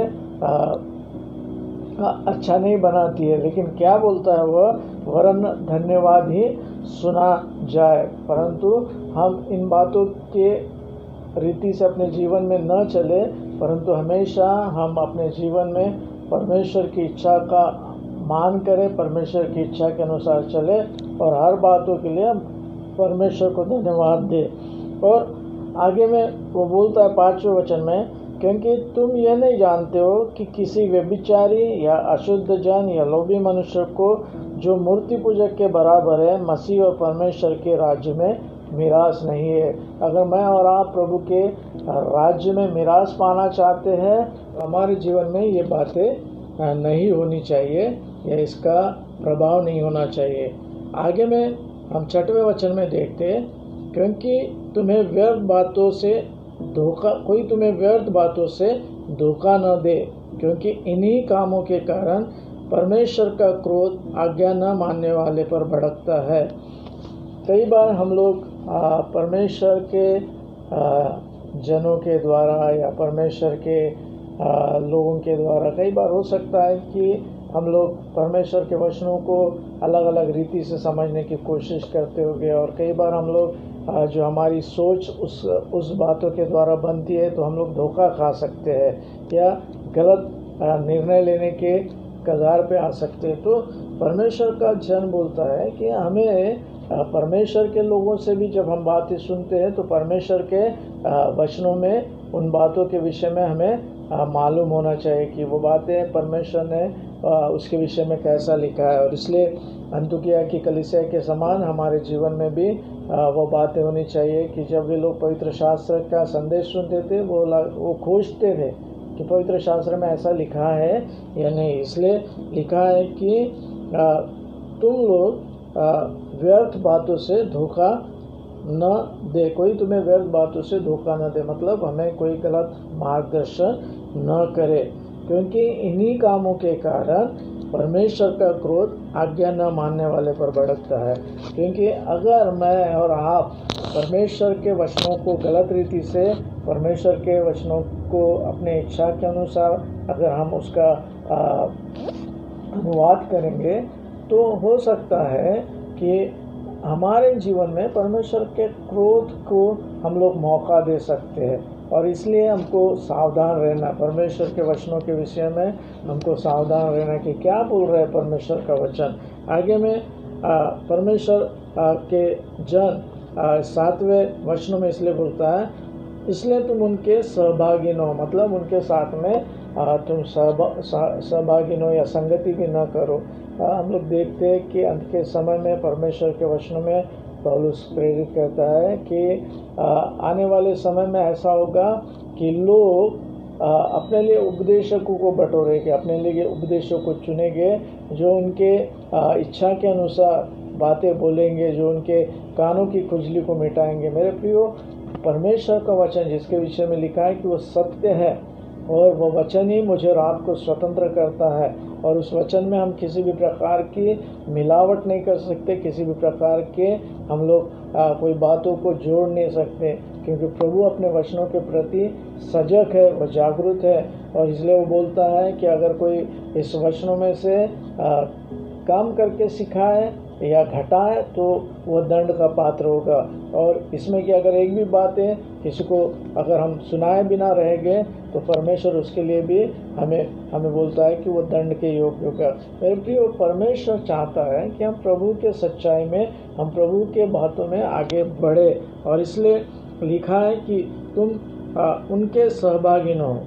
S3: अच्छा नहीं बनाती है। लेकिन क्या बोलता है वह, वरन धन्यवाद ही सुना जाए। परंतु हम इन बातों के रीति से अपने जीवन में न चले, परंतु हमेशा हम अपने जीवन में परमेश्वर की इच्छा का मान करें, परमेश्वर की इच्छा के अनुसार चले, और हर बातों के लिए हम परमेश्वर को धन्यवाद दें। और आगे में वो बोलता है 5वें वचन में, क्योंकि तुम यह नहीं जानते हो कि किसी व्यभिचारी या अशुद्ध जन या लोभी मनुष्य को जो मूर्ति पूजक के बराबर है, मसीह और परमेश्वर के राज्य में मिरास नहीं है। अगर मैं और आप प्रभु के राज्य में मिरास पाना चाहते हैं, तो हमारे जीवन में ये बातें नहीं होनी चाहिए, या इसका प्रभाव नहीं होना चाहिए। आगे में हम 6वें वचन में देखते हैं, क्योंकि तुम्हें व्यर्थ बातों से धोखा न दे, क्योंकि इन्हीं कामों के कारण परमेश्वर का क्रोध आज्ञा न मानने वाले पर भड़कता है। कई बार हम लोग परमेश्वर के जनों के द्वारा या परमेश्वर के लोगों के द्वारा, कई बार हो सकता है कि हम लोग परमेश्वर के वचनों को अलग अलग रीति से समझने की कोशिश करते होंगे, और कई बार हम लोग जो हमारी सोच उस बातों के द्वारा बनती है, तो हम लोग धोखा खा सकते हैं या गलत निर्णय लेने के कगार पे आ सकते हैं। तो परमेश्वर का जन बोलता है कि हमें परमेश्वर के लोगों से भी जब हम बातें सुनते हैं, तो परमेश्वर के वचनों में उन बातों के विषय में हमें मालूम होना चाहिए कि वो बातें परमेश्वर ने उसके विषय में कैसा लिखा है। और इसलिए अंतुकिया की कलीसिया के समान हमारे जीवन में भी वो बातें होनी चाहिए कि जब वे लोग पवित्र शास्त्र का संदेश सुनते थे, वो खोजते थे कि पवित्र शास्त्र में ऐसा लिखा है या नहीं। इसलिए लिखा है कि तुम लोग व्यर्थ बातों से धोखा न दे, कोई तुम्हें व्यर्थ बातों से धोखा न दे, मतलब हमें कोई गलत मार्गदर्शन न करे, क्योंकि इन्हीं कामों के कारण परमेश्वर का क्रोध आज्ञा न मानने वाले पर भड़कता है। क्योंकि अगर मैं और आप परमेश्वर के वचनों को गलत रीति से, परमेश्वर के वचनों को अपने इच्छा के अनुसार अगर हम उसका अनुवाद करेंगे, तो हो सकता है कि हमारे जीवन में परमेश्वर के क्रोध को हम लोग मौका दे सकते हैं। और इसलिए हमको सावधान रहना, परमेश्वर के वचनों के विषय में हमको सावधान रहना कि क्या बोल रहा है परमेश्वर का वचन। आगे में परमेश्वर के जन 7वें वचनों में इसलिए बोलता है, इसलिए तुम उनके सहभागी न हो, मतलब उनके साथ में तुम सहभागी न हो या संगति भी न करो। हम लोग देखते हैं कि अंत के समय में परमेश्वर के वचनों में पौलुस प्रेरित करता है कि आने वाले समय में ऐसा होगा कि लोग अपने लिए उपदेशकों को बटोरेंगे, अपने लिए उपदेशों को चुनेंगे जो उनके इच्छा के अनुसार बातें बोलेंगे, जो उनके कानों की खुजली को मिटाएंगे। मेरे प्रियो, परमेश्वर का वचन जिसके विषय में लिखा है कि वो सत्य है, और वो वचन ही मुझे और आपको स्वतंत्र करता है, और उस वचन में हम किसी भी प्रकार की मिलावट नहीं कर सकते, किसी भी प्रकार के हम लोग कोई बातों को जोड़ नहीं सकते, क्योंकि प्रभु अपने वचनों के प्रति सजग है, वो जागरूक है। और इसलिए वो बोलता है कि अगर कोई इस वचनों में से काम करके सिखाए या घटाए तो वो दंड का पात्र होगा। और इसमें कि अगर एक भी बातें किसी को अगर हम सुनाए बिना रहेंगे तो परमेश्वर उसके लिए भी हमें बोलता है कि वो दंड के योग्य होगा। मेरे प्रिय, परमेश्वर चाहता है कि हम प्रभु के सच्चाई में, हम प्रभु के बातों में आगे बढ़े, और इसलिए लिखा है कि तुम उनके सहभागी न हो।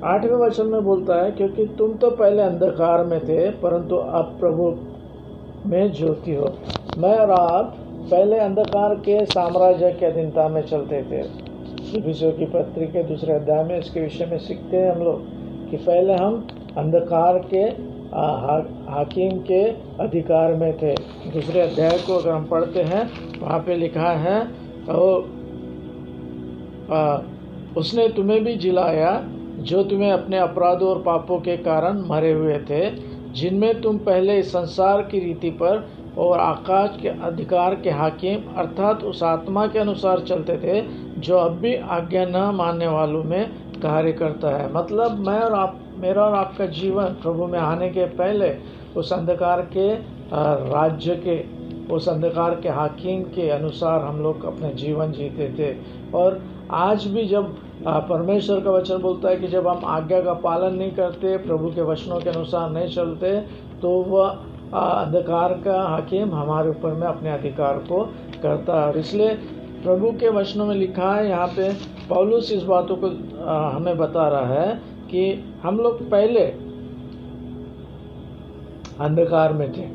S3: 8वें वचन में बोलता है, क्योंकि तुम तो पहले अंधकार में थे परंतु अब प्रभु में ज्योति हो। मैं और आप पहले अंधकार के साम्राज्य के अधीनता में चलते थे। इफिसियों की पत्री के 2 अध्याय में इसके विषय में सीखते हैं हम लोग कि पहले हम अंधकार के हाकिम के अधिकार में थे। 2 अध्याय को अगर हम पढ़ते हैं, वहाँ पे लिखा है, उसने तुम्हें भी जिलाया जो तुम्हें अपने अपराधों और पापों के कारण मरे हुए थे, जिनमें तुम पहले इस संसार की रीति पर और आकाश के अधिकार के हाकिम अर्थात उस आत्मा के अनुसार चलते थे जो अब भी आज्ञा न मानने वालों में कार्य करता है। मतलब मेरा और आपका जीवन प्रभु में आने के पहले उस अंधकार के राज्य के, उस अंधकार के हाकिम के अनुसार हम लोग अपने जीवन जीते थे। और आज भी जब परमेश्वर का वचन बोलता है कि जब हम आज्ञा का पालन नहीं करते, प्रभु के वचनों के अनुसार नहीं चलते, तो वह अंधकार का हाकिम हमारे ऊपर में अपने अधिकार को करता है। और इसलिए प्रभु के वचनों में लिखा है, यहाँ पे पौलुस इस बातों को हमें बता रहा है कि हम लोग पहले अंधकार में थे,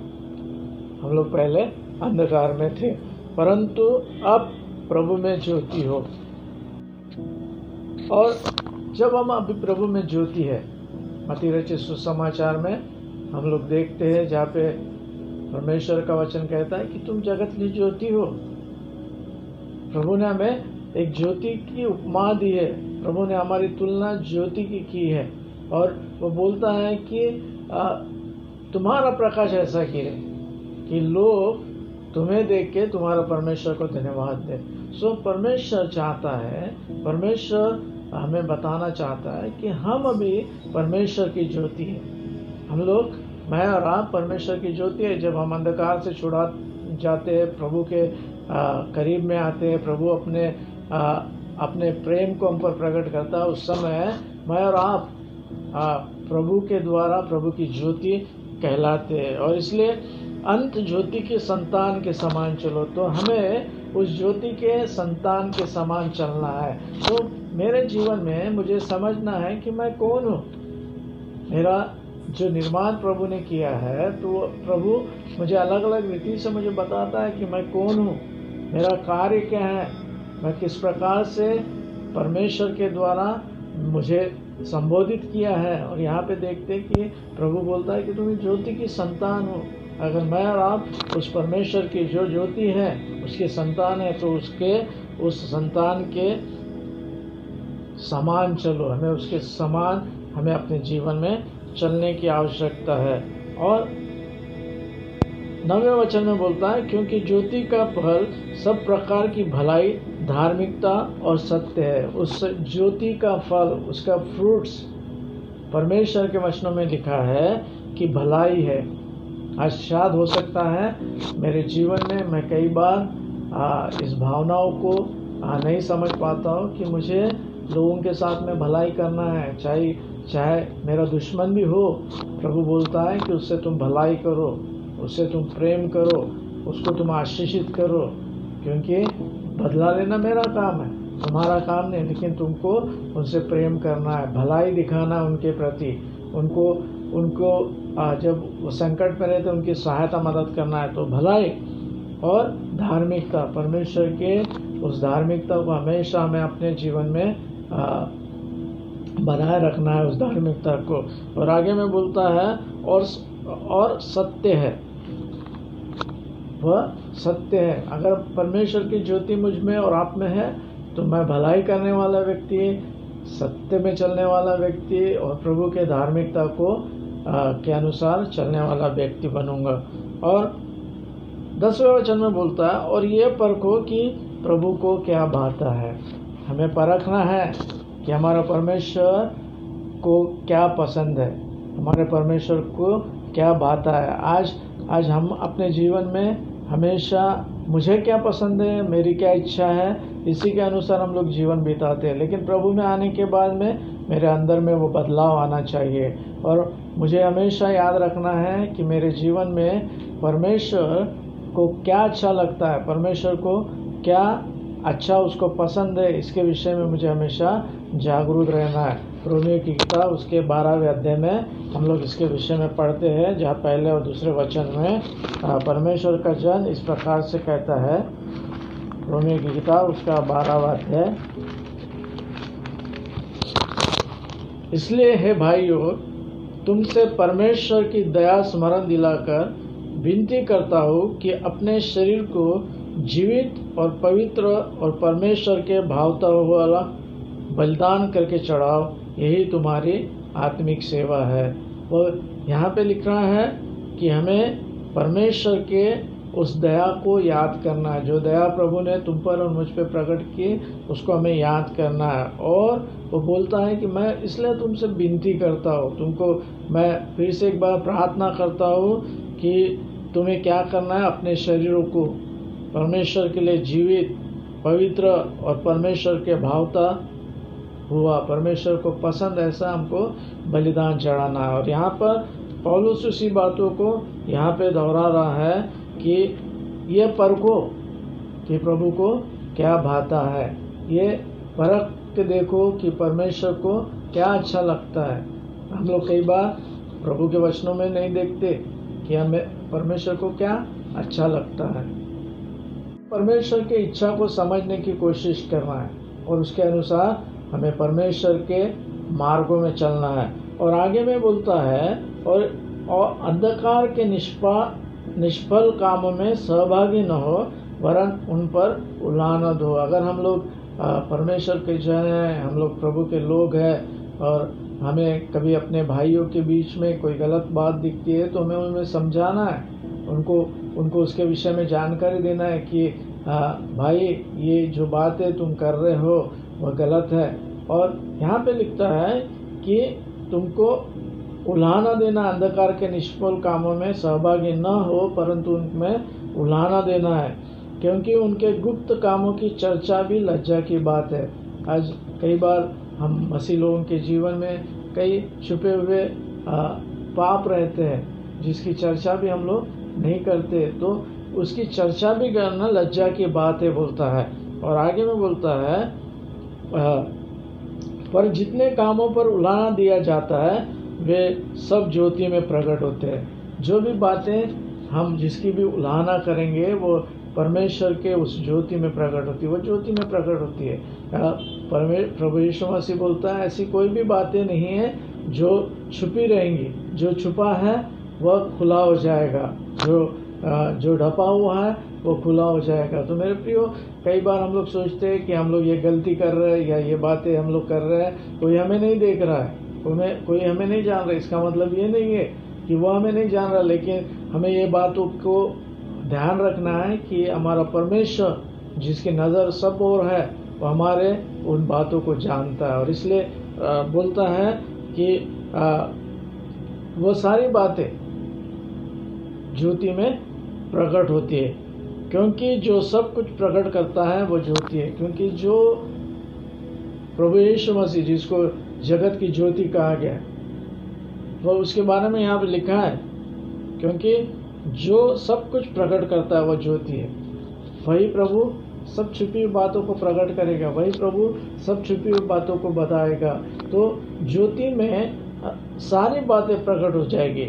S3: हम लोग पहले अंधकार में थे परंतु अब प्रभु में ज्योति हो। और जब हम अभी प्रभु में ज्योति है, मत्ती रचित सुसमाचार में हम लोग देखते हैं जहाँ पे परमेश्वर का वचन कहता है कि तुम जगत की ज्योति हो। प्रभु ने हमें एक ज्योति की उपमा दी है, प्रभु ने हमारी तुलना ज्योति की है, और वो बोलता है कि तुम्हारा प्रकाश ऐसा कीजिए कि लोग तुम्हें देख के तुम्हारा परमेश्वर को धन्यवाद दे। सो परमेश्वर चाहता है, परमेश्वर हमें बताना चाहता है कि हम अभी परमेश्वर की ज्योति है। हम लोग, मैं और आप परमेश्वर की ज्योति है। जब हम अंधकार से छुड़ा जाते हैं, प्रभु के करीब में आते हैं, प्रभु अपने प्रेम को हम पर प्रकट करता है, उस समय मैं और आप प्रभु के द्वारा प्रभु की ज्योति कहलाते हैं। और इसलिए अंत ज्योति के संतान के समान चलो, तो हमें उस ज्योति के संतान के समान चलना है। तो मेरे जीवन में मुझे समझना है कि मैं कौन हूँ। मेरा जो निर्माण प्रभु ने किया है, तो प्रभु मुझे अलग अलग रीति से मुझे बताता है कि मैं कौन हूँ, मेरा कार्य क्या है, मैं किस प्रकार से परमेश्वर के द्वारा मुझे संबोधित किया है। और यहाँ पे देखते कि प्रभु बोलता है कि तुम ज्योति की संतान हो। अगर मैं और आप उस परमेश्वर की जो ज्योति है उसके संतान है, तो उस संतान के समान चलो, हमें उसके समान हमें अपने जीवन में चलने की आवश्यकता है। और 9वें वचन में बोलता है, क्योंकि ज्योति का फल सब प्रकार की भलाई, धार्मिकता और सत्य है। उस ज्योति का फल, उसका फ्रूट्स परमेश्वर के वचनों में लिखा है कि भलाई है। आज शायद हो सकता है मेरे जीवन में मैं कई बार इस भावनाओं को नहीं समझ पाता हूँ कि मुझे लोगों के साथ में भलाई करना है, चाहे मेरा दुश्मन भी हो। प्रभु बोलता है कि उससे तुम भलाई करो, उससे तुम प्रेम करो, उसको तुम आशीषित करो, क्योंकि बदला लेना मेरा काम है, तुम्हारा काम नहीं। लेकिन तुमको उनसे प्रेम करना है, भलाई दिखाना है उनके प्रति, उनको जब वो संकट में रहते उनकी सहायता मदद करना है। तो भलाई और धार्मिकता, परमेश्वर के उस धार्मिकता को हमेशा हमें अपने जीवन में बनाए रखना है, उस धार्मिकता को। और आगे में बोलता है और सत्य है, वह सत्य है। अगर परमेश्वर की ज्योति मुझ में और आप में है तो मैं भलाई करने वाला व्यक्ति, सत्य में चलने वाला व्यक्ति और प्रभु के धार्मिकता को के अनुसार चलने वाला व्यक्ति बनूंगा। और 10वें वचन में बोलता है, और ये परखो कि प्रभु को क्या भाता है। हमें परखना है कि हमारा परमेश्वर को क्या पसंद है, हमारे परमेश्वर को क्या भाता है। आज हम अपने जीवन में हमेशा मुझे क्या पसंद है, मेरी क्या इच्छा है, इसी के अनुसार हम लोग जीवन बिताते हैं। लेकिन प्रभु में आने के बाद में मेरे अंदर में वो बदलाव आना चाहिए और मुझे हमेशा याद रखना है कि मेरे जीवन में परमेश्वर को क्या अच्छा लगता है, परमेश्वर को क्या अच्छा उसको पसंद है, इसके विषय में मुझे हमेशा जागरूक रहना है। रोमियो की किताब उसके 12वें अध्याय में हम लोग इसके विषय में पढ़ते हैं, जहाँ पहले और दूसरे वचन में परमेश्वर का जन इस प्रकार से कहता है। रोमियो की किताब उसका 12वां अध्याय, इसलिए हे भाइयों, तुमसे परमेश्वर की दया स्मरण दिलाकर विनती करता हूँ कि अपने शरीर को जीवित और पवित्र और परमेश्वर के भावता वाला बलिदान करके चढ़ाओ, यही तुम्हारी आत्मिक सेवा है। और यहाँ पे लिख रहा है कि हमें परमेश्वर के उस दया को याद करना है, जो दया प्रभु ने तुम पर और मुझ पर प्रकट की, उसको हमें याद करना है। और वो बोलता है कि मैं इसलिए तुमसे विनती करता हूँ, तुमको मैं फिर से एक बार प्रार्थना करता हूँ कि तुम्हें क्या करना है, अपने शरीरों को परमेश्वर के लिए जीवित, पवित्र और परमेश्वर के भावता हुआ, परमेश्वर को पसंद ऐसा हमको बलिदान चढ़ाना है। और यहाँ पर पौलुस उसी बातों को यहाँ पे दोहरा रहा है कि ये परखो कि प्रभु को क्या भाता है, ये परख के देखो कि परमेश्वर को क्या अच्छा लगता है। हम लोग कई बार प्रभु के वचनों में नहीं देखते कि हमें परमेश्वर को क्या अच्छा लगता है। परमेश्वर की इच्छा को समझने की कोशिश करना है और उसके अनुसार हमें परमेश्वर के मार्गों में चलना है। और आगे में बोलता है और अंधकार के निष्फल कामों में सहभागी न हो, वरन उन पर उलाहना दो। अगर हम लोग परमेश्वर के जन हैं, हम लोग प्रभु के लोग हैं और हमें कभी अपने भाइयों के बीच में कोई गलत बात दिखती है तो हमें उन्हें समझाना है, उनको उसके विषय में जानकारी देना है कि भाई ये जो बातें तुम कर रहे हो वह गलत है। और यहाँ पे लिखता है कि तुमको उलाहना देना, अंधकार के निष्फल कामों में सहभागी न हो, परंतु उनमें उलाहना देना है, क्योंकि उनके गुप्त कामों की चर्चा भी लज्जा की बात है। आज कई बार हम मसीह लोगों के जीवन में कई छुपे हुए पाप रहते हैं जिसकी चर्चा भी हम लोग नहीं करते, तो उसकी चर्चा भी करना लज्जा की बात है बोलता है। और आगे में बोलता है पर जितने कामों पर उलाहना दिया जाता है वे सब ज्योति में प्रकट होते हैं। जो भी बातें हम जिसकी भी उलाहना करेंगे वो परमेश्वर के उस ज्योति में प्रकट होती है, वो ज्योति में प्रकट होती है। प्रभु यीशु मसीह बोलता है ऐसी कोई भी बातें नहीं है जो छुपी रहेंगी, जो छुपा है वह खुला हो जाएगा, जो ढपा हुआ है वो खुला हो जाएगा। तो मेरे प्रियो, कई बार हम लोग सोचते हैं कि हम लोग ये गलती कर रहे हैं या ये बातें हम लोग कर रहे हैं, कोई हमें नहीं देख रहा है, कोई हमें नहीं जान रहा। इसका मतलब ये नहीं है कि वो हमें नहीं जान रहा, लेकिन हमें ये बातों को ध्यान रखना है कि हमारा परमेश्वर जिसकी नज़र सब ओर है वो हमारे उन बातों को जानता है। और इसलिए बोलता है कि वो सारी बातें ज्योति में प्रकट होती है, क्योंकि जो सब कुछ प्रकट करता है वो ज्योति है। क्योंकि जो प्रभु यीशु मसीह जिसको जगत की ज्योति कहा गया है, वो उसके बारे में यहाँ पे लिखा है, क्योंकि जो सब कुछ प्रकट करता है वो ज्योति है। वही प्रभु सब छुपी हुई बातों को प्रकट करेगा, वही प्रभु सब छुपी हुई बातों को बताएगा। तो ज्योति में सारी बातें प्रकट हो जाएगी।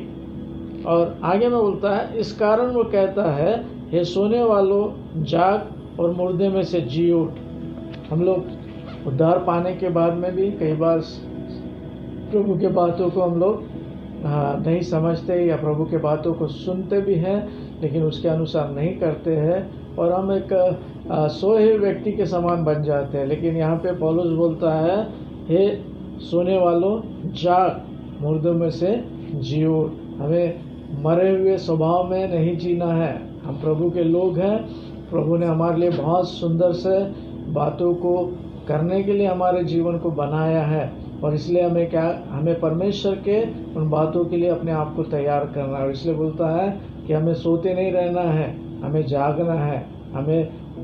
S3: और आगे में बोलता है इस कारण वो कहता है हे सोने वालों जाग और मुर्दे में से जी उठ। हम लोग उद्धार पाने के बाद में भी कई बार प्रभु के बातों को हम लोग नहीं समझते या प्रभु के बातों को सुनते भी हैं लेकिन उसके अनुसार नहीं करते हैं और हम एक सोए हुए व्यक्ति के समान बन जाते हैं। लेकिन यहाँ पे पौलुस बोलता है हे सोने वालों जाग, मुर्दों में से जी उठ। हमें मरे हुए स्वभाव में नहीं जीना है, हम प्रभु के लोग हैं। प्रभु ने हमारे लिए बहुत सुंदर से बातों को करने के लिए हमारे जीवन को बनाया है और इसलिए हमें परमेश्वर के उन बातों के लिए अपने आप को तैयार करना है। और इसलिए बोलता है कि हमें सोते नहीं रहना है, हमें जागना है, हमें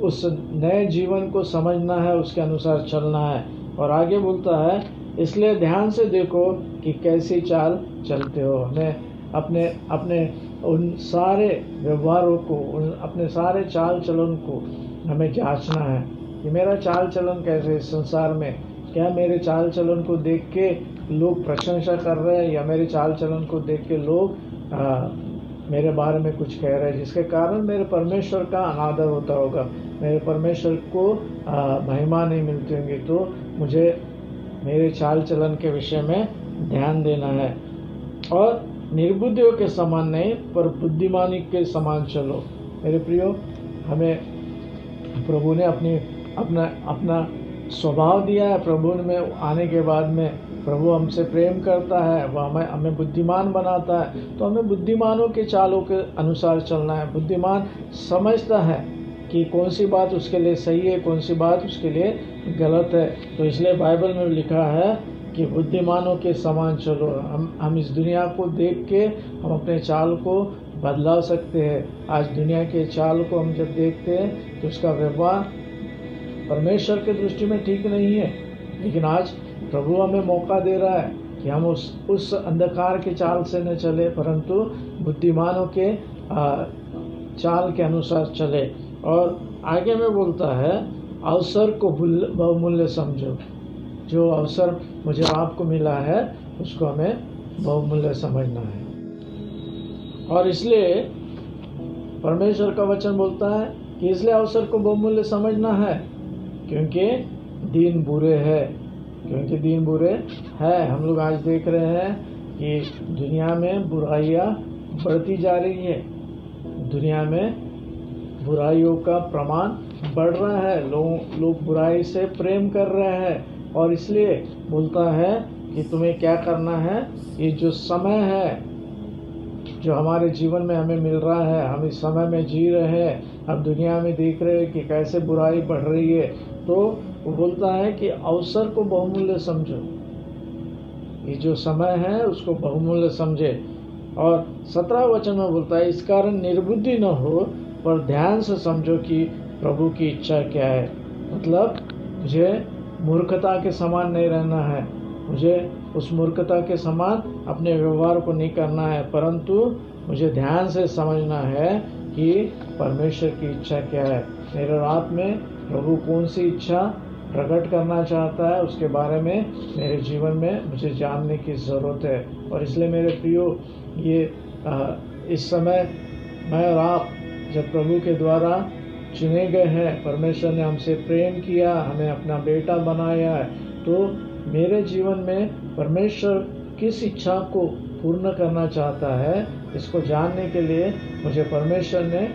S3: उस नए जीवन को समझना है, उसके अनुसार चलना है। और आगे बोलता है, इसलिए ध्यान से देखो कि कैसी चाल चलते हो। हमें अपने उन सारे व्यवहारों को, अपने सारे चाल चलन को हमें जांचना है कि मेरा चाल चलन कैसे इस संसार में, क्या मेरे चाल चलन को देख के लोग प्रशंसा कर रहे हैं, या मेरे चाल चलन को देख के लोग मेरे बारे में कुछ कह रहे हैं, जिसके कारण मेरे परमेश्वर का अनादर होता होगा, मेरे परमेश्वर को महिमा नहीं मिलती होंगी। तो मुझे मेरे चाल चलन के विषय में ध्यान देना है। और निर्बुद्धियों के समान नहीं, पर बुद्धिमानी के समान चलो। मेरे प्रियो, हमें प्रभु ने अपना स्वभाव दिया है। प्रभु में आने के बाद में प्रभु हमसे प्रेम करता है, वह हमें बुद्धिमान बनाता है। तो हमें बुद्धिमानों के चालों के अनुसार चलना है। बुद्धिमान समझता है कि कौन सी बात उसके लिए सही है, कौन सी बात उसके लिए गलत है। तो इसलिए बाइबल में लिखा है कि बुद्धिमानों के समान चलो। हम इस दुनिया को देख के हम अपने चाल को बदला सकते हैं। आज दुनिया के चाल को हम जब देखते हैं तो उसका व्यवहार परमेश्वर के दृष्टि में ठीक नहीं है, लेकिन आज प्रभु हमें मौका दे रहा है कि हम उस अंधकार के चाल से न चले, परंतु बुद्धिमानों के चाल के अनुसार चले। और आगे में बोलता है, अवसर को बहुमूल्य समझो। जो अवसर मुझे आपको मिला है उसको हमें बहुमूल्य समझना है। और इसलिए परमेश्वर का वचन बोलता है कि इसलिए अवसर को बहुमूल्य समझना है, क्योंकि दिन बुरे हैं। क्योंकि दिन बुरे हैं। हम लोग आज देख रहे हैं कि दुनिया में बुराइयां बढ़ती जा रही है। दुनिया में बुराइयों का प्रमाण बढ़ रहा है। लोग बुराई से प्रेम कर रहे हैं। और इसलिए बोलता है कि तुम्हें क्या करना है, ये जो समय है जो हमारे जीवन में हमें मिल रहा है, हम इस समय में जी रहे हैं, हम दुनिया में देख रहे हैं कि कैसे बुराई बढ़ रही है। तो वो बोलता है कि अवसर को बहुमूल्य समझो। ये जो समय है उसको बहुमूल्य समझे। और 17 वचन में बोलता है, इस कारण निर्बुद्धि न हो, पर ध्यान से समझो कि प्रभु की इच्छा क्या है। मतलब मुझे मूर्खता के समान नहीं रहना है, मुझे उस मूर्खता के समान अपने व्यवहार को नहीं करना है, परंतु मुझे ध्यान से समझना है कि परमेश्वर की इच्छा क्या है। मेरे रात में प्रभु कौन सी इच्छा प्रकट करना चाहता है, उसके बारे में मेरे जीवन में मुझे जानने की ज़रूरत है। और इसलिए मेरे प्रियो, ये इस समय मैं और आप जब प्रभु के द्वारा चुने गए हैं, परमेश्वर ने हमसे प्रेम किया, हमें अपना बेटा बनाया है, तो मेरे जीवन में परमेश्वर किस इच्छा को पूर्ण करना चाहता है, इसको जानने के लिए मुझे परमेश्वर ने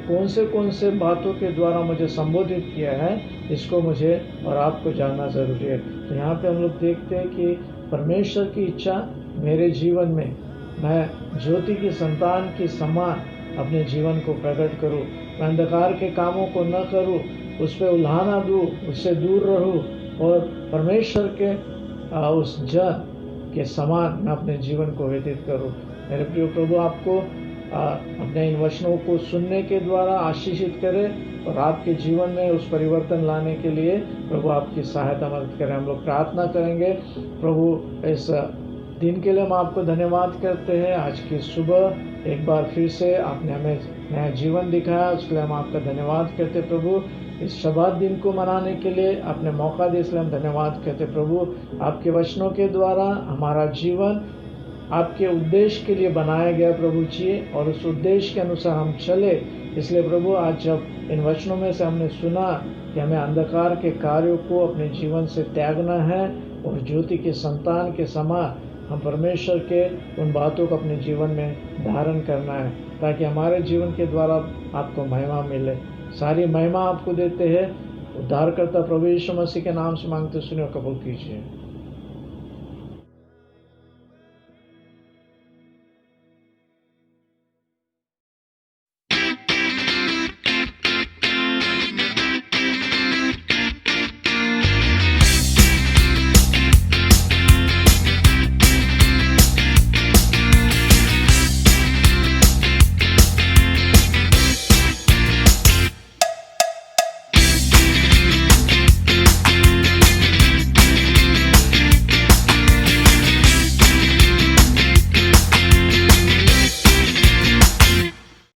S3: कौन से बातों के द्वारा मुझे संबोधित किया है, इसको मुझे और आपको जानना ज़रूरी है। तो यहाँ पे हम लोग देखते हैं कि परमेश्वर की इच्छा मेरे जीवन में, मैं ज्योति की संतान की समान अपने जीवन को प्रकट करूं, मैं अंधकार के कामों को न करूं, उस पर उल्हाना दूं, उससे दूर रहूं, और परमेश्वर के उस जन के समान मैं अपने जीवन को व्यतीत करूं। मेरे प्रिय प्रभु आपको अपने इन वचनों को सुनने के द्वारा आशीषित करे और आपके जीवन में उस परिवर्तन लाने के लिए प्रभु आपकी सहायता मदद करें। हम लोग प्रार्थना करेंगे। प्रभु इस दिन के लिए हम आपको धन्यवाद करते हैं। आज की सुबह एक बार फिर से आपने हमें नया जीवन दिखाया, उसके लिए हम आपका धन्यवाद करते हैं। प्रभु इस शब्बात दिन को मनाने के लिए आपने मौका दिया, इसलिए हम धन्यवाद करते हैं। प्रभु आपके वचनों के द्वारा हमारा जीवन आपके उद्देश्य के लिए बनाया गया प्रभु जी, और उस उद्देश्य के अनुसार हम चले। इसलिए प्रभु आज जब इन वचनों में से हमने सुना कि हमें अंधकार के कार्यों को अपने जीवन से त्यागना है और ज्योति के संतान के समान हम परमेश्वर के उन बातों को अपने जीवन में धारण करना है, ताकि हमारे जीवन के द्वारा आपको महिमा मिले। सारी महिमा आपको देते हैं। उद्धारकर्ता प्रभु यीशु मसीह के नाम से मांगते सुनिए, कबूल कीजिए।